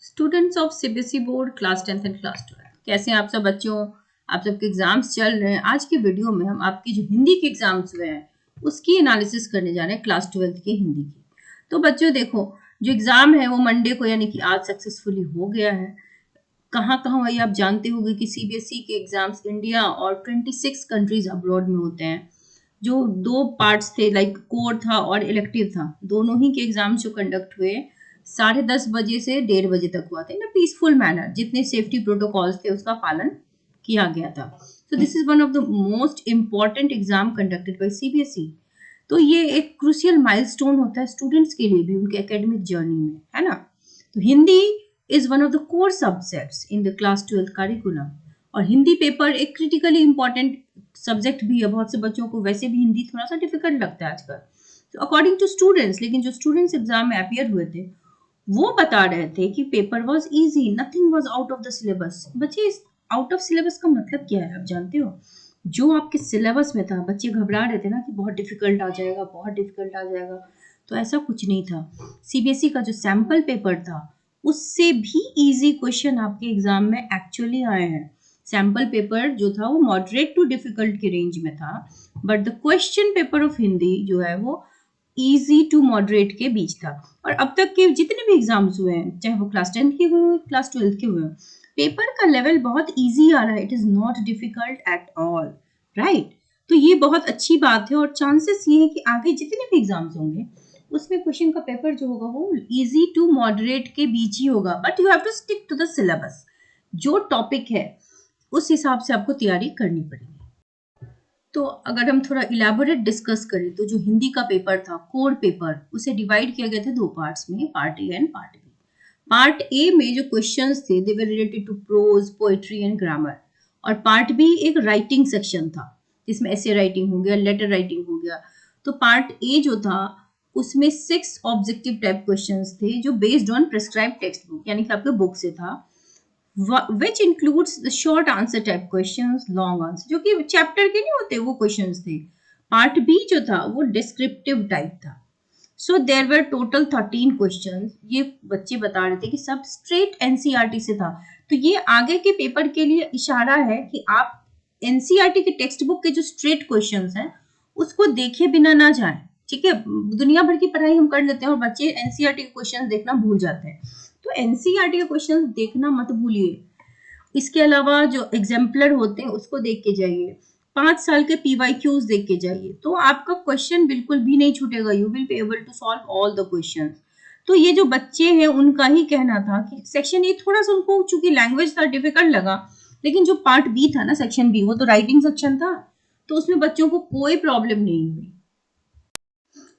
Students of CBSE board class 10th and class 12 कैसे हैं आप सब बच्चों। आप सबके एग्जाम्स चल रहे हैं। आज के वीडियो में हम आपकी जो हिंदी के एग्जाम्स हुए हैं उसकी एनालिसिस करने जा रहे हैं, क्लास 12th की हिंदी की। तो बच्चों देखो, जो एग्जाम है वो मंडे को यानी कि आज सक्सेसफुली हो गया है। कहाँ कहाँ वही आप जानते होंगे कि सीबीएसई के एग्जाम्स इंडिया और 26 कंट्रीज अब्रॉड में होते हैं। जो दो पार्ट्स थे, लाइक कोर था और इलेक्टिव था, दोनों ही के एग्जाम्स जो कंडक्ट हुए 10:30 बजे से 1:30 बजे तक हुआ था इन पीसफुल मैनर। जितने सेफ्टी प्रोटोकॉल्स थे उसका पालन किया गया था। So this is one of the most important exam conducted by CBSE. तो ये एक क्रूशियल माइलस्टोन होता है स्टूडेंट्स के लिए भी उनके एकेडमिक जर्नी में, है ना। तो Hindi is one of the core subjects in the class 12 curriculum. और हिंदी पेपर एक क्रिटिकली इंपॉर्टेंट सब्जेक्ट भी है। बहुत से बच्चों को वैसे भी हिंदी थोड़ा सा डिफिकल्ट लगता है आजकल। तो अकॉर्डिंग टू स्टूडेंट्स, लेकिन जो स्टूडेंट्स एग्जाम में अपियर हुए थे वो बता रहे थे कि paper was easy, nothing was out of the syllabus. बच्चे, इस आउट ऑफ सिलेबस का मतलब क्या है आप जानते हो? जो आपके सिलेबस में था, बच्चे घबरा रहे थे ना कि बहुत डिफिकल्ट आ जाएगा, बहुत डिफिकल्ट आ जाएगा। तो ऐसा कुछ नहीं था। सीबीएसई का जो सैंपल पेपर था उससे भी इजी क्वेश्चन आपके एग्जाम में एक्चुअली आए हैं। सैंपल पेपर जो था वो मॉडरेट टू डिफिकल्ट के रेंज में था, but the question paper of Hindi जो है वो इजी टू मॉडरेट के बीच था। और अब तक के जितने भी एग्जाम्स हुए हैं, चाहे वो क्लास 10 के हुए, क्लास 12 के हुए, पेपर का लेवल बहुत इजी आ रहा है। It is not difficult at all, right. तो ये बहुत अच्छी बात है और चांसेस ये है कि आगे जितने भी एग्जाम्स होंगे उसमें क्वेश्चन का पेपर जो होगा वो इजी टू मॉडरेट के बीच ही होगा। But you have to stick to the syllabus. जो टॉपिक है उस हिसाब से आपको तैयारी करनी पड़ेगी। तो अगर हम थोड़ा इलेबोरेट डिस्कस करें तो जो हिंदी का पेपर था, कोर पेपर, उसे डिवाइड किया गया था दो पार्ट्स में, part A and part B. Part A में जो क्वेश्चंस थे they were related to prose, poetry and grammar. और पार्ट बी एक राइटिंग सेक्शन था जिसमें ऐसे राइटिंग हो गया, लेटर राइटिंग हो गया। तो पार्ट ए जो था उसमें 6 ऑब्जेक्टिव टाइप क्वेश्चंस थे जो based on prescribe text book यानी कि आपके बुक से था, which includes the short answer type questions, long answer, जो कि चैप्टर के नहीं होते वो क्वेश्चंस थे। पार्ट बी जो था वो डिस्क्रिप्टिव टाइप था। So there were total 13 questions. ये बच्चे बता रहे थे कि सब स्ट्रेट एनसीईआरटी से था। तो ये आगे के पेपर के लिए इशारा है कि आप एनसीईआरटी के टेक्स्ट बुक के जो स्ट्रेट क्वेश्चंस हैं उसको देखे बिना ना जाएं। ठीक है, दुनिया भर की पढ़ाई हम कर लेते हैं और बच्चे एनसीईआरटी के क्वेश्चंस देखना भूल जाते हैं। तो एनसीईआरटी के क्वेश्चन देखना मत भूलिए। इसके अलावा जो एग्जाम्पलर होते हैं उसको देख के जाइए, 5 साल के पीवाईक्यूज देख के जाइए, तो आपका क्वेश्चन बिल्कुल भी नहीं छूटेगा। You will be able to solve all the questions. तो ये जो बच्चे हैं उनका ही कहना था कि सेक्शन ए थोड़ा सा उनको चूंकि लैंग्वेज था डिफिकल्ट लगा, लेकिन जो पार्ट बी था ना, सेक्शन बी, वो तो राइटिंग सेक्शन था, तो उसमें बच्चों को कोई प्रॉब्लम नहीं हुई।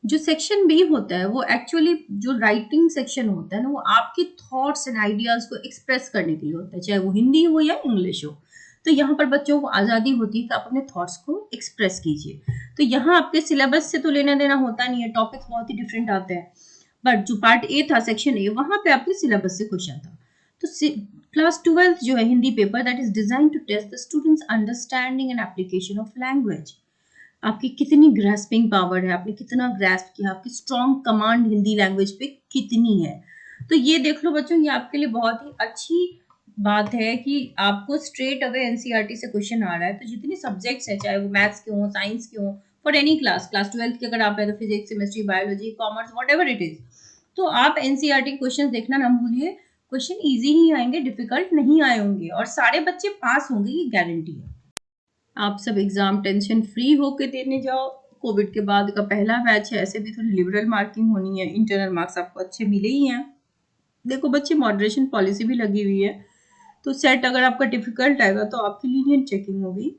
जो सेक्शन बी होता है वो एक्चुअली जो राइटिंग सेक्शन होता है ना, वो आपके थॉट्स एंड आइडियाज को एक्सप्रेस करने के लिए होता है, चाहे वो हिंदी हो या इंग्लिश हो। तो यहाँ पर बच्चों को आज़ादी होती है कि आप अपने थॉट्स को एक्सप्रेस कीजिए। तो यहाँ आपके सिलेबस से तो लेना देना होता नहीं है, टॉपिक्स बहुत ही डिफरेंट आते हैं। बट जो पार्ट ए था, सेक्शन ए, वहाँ पे आपके सिलेबस से क्वेश्चन था। तो क्लास 12 जो है Hindi paper, that is design to test the students understanding and application of language. आपकी कितनी ग्रास्पिंग पावर है, आपने कितना ग्रास्प किया, आपकी स्ट्रॉन्ग कमांड हिंदी लैंग्वेज पे कितनी है। तो ये देख लो बच्चों, ये आपके लिए बहुत ही अच्छी बात है कि आपको स्ट्रेट अवे एनसीईआरटी से क्वेश्चन आ रहा है। तो जितने सब्जेक्ट्स हैं, चाहे वो मैथ्स के हों, साइंस के हों, फॉर एनी क्लास, क्लास 12 के अगर आप है तो physics, chemistry, biology, commerce, what ever it is, तो आप एनसीईआरटी क्वेश्चन देखना ना भूलिए। क्वेश्चन ईजी ही आएंगे, डिफिकल्ट नहीं आए होंगे, और सारे बच्चे पास होंगे, ये गारंटी है। आप सब एग्जाम टेंशन फ्री होके देने जाओ। कोविड के बाद का पहला बैच है, ऐसे भी थोड़ी लिबरल मार्किंग होनी है, इंटरनल मार्क्स आपको अच्छे मिले ही हैं। देखो बच्चे, मॉडरेशन पॉलिसी भी लगी हुई है, तो सेट अगर आपका डिफिकल्ट आएगा तो आपकी लीनियंट चेकिंग होगी।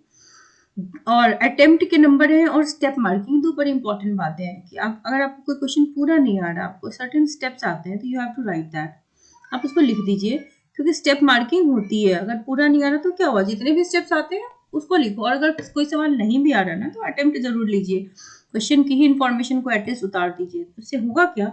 और अटेम्प्ट के नंबर हैं और स्टेप मार्किंग, दो बड़ी इंपॉर्टेंट बातें हैं कि आप अगर आपको कोई क्वेश्चन पूरा नहीं आ रहा, आपको सर्टेन स्टेप्स आते हैं, तो you have to write that. आप उसको लिख दीजिए, क्योंकि स्टेप मार्किंग होती है। अगर पूरा नहीं आ रहा तो क्या हुआ, जितने भी स्टेप्स आते हैं उसको लिखो। और अगर कोई सवाल नहीं भी आ रहा ना, तो अटेम्प्ट जरूर लीजिए, क्वेश्चन की ही इन्फॉर्मेशन को एटलीस्ट उतार दीजिए। उससे होगा क्या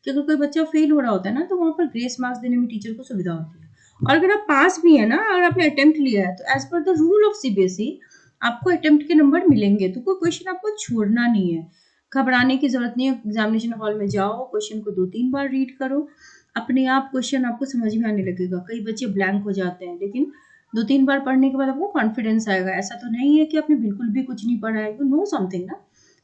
कि अगर कोई बच्चा फेल हो रहा होता है ना, तो वहाँ पर ग्रेस मार्क्स देने में टीचर को सुविधा होती है। और अगर आप पास भी है ना, अगर आपने अटेम्प्ट लिया है, तो as per the rule of CBSE आपको अटेम्प्ट के नंबर मिलेंगे। तो कोई क्वेश्चन आपको छोड़ना नहीं है, घबराने की जरूरत नहीं है। एग्जामिनेशन हॉल में जाओ, क्वेश्चन को 2-3 बार रीड करो, अपने आप क्वेश्चन आपको समझ में आने लगेगा। कई बच्चे ब्लैंक हो जाते हैं, लेकिन 2-3 बार पढ़ने के बाद आपको कॉन्फिडेंस आएगा। ऐसा तो नहीं है कि आपने बिल्कुल भी कुछ नहीं पढ़ा है, यू नो समथिंग ना,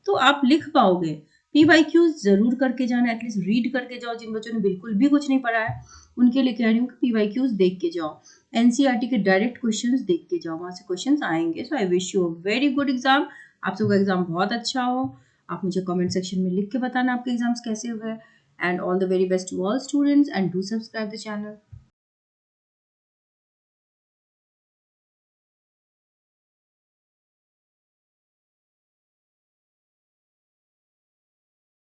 तो आप लिख पाओगे। पीवाईक्यूज ज़रूर करके जाना, एटलीस्ट रीड करके जाओ। जिन बच्चों ने बिल्कुल भी कुछ नहीं पढ़ा है, उनके लिए कह रही हूँ कि पीवाईक्यूज देख के जाओ। एनसीईआरटी के डायरेक्ट क्वेश्चंस देख के जाओ, वहाँ से क्वेश्चंस आएंगे। So I wish you a very good exam. आप सबका एग्जाम बहुत अच्छा हो। आप मुझे कमेंट सेक्शन में लिख के बताना आपके एग्जाम्स कैसे हुए। And all the very best to all students, and do subscribe the channel.